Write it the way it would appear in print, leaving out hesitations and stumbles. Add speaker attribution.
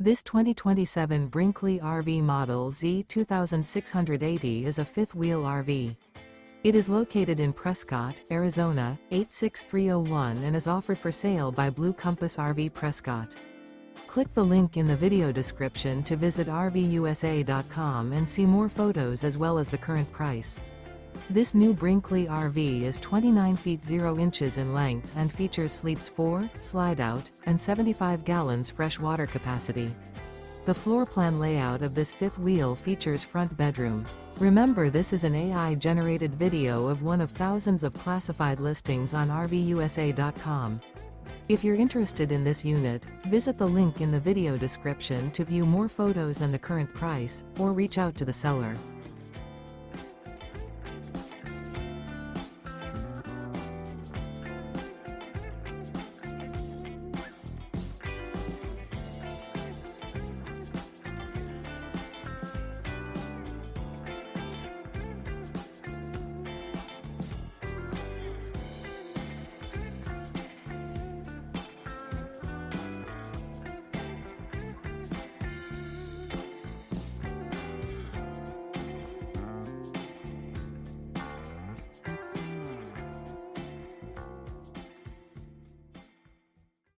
Speaker 1: This 2027 Brinkley RV Model Z 2680 is a fifth-wheel RV. It is located in Prescott, Arizona, 86301 and is offered for sale by Blue Compass RV Prescott. Click the link in the video description to visit RVUSA.com and see more photos as well as the current price. This new Brinkley RV is 29 feet 0 inches in length and features sleeps 4, slide-out, and 75 gallons fresh water capacity. The floor plan layout of this fifth wheel features front bedroom. Remember, this is an AI-generated video of one of thousands of classified listings on RVUSA.com. If you're interested in this unit, visit the link in the video description to view more photos and the current price, or reach out to the seller.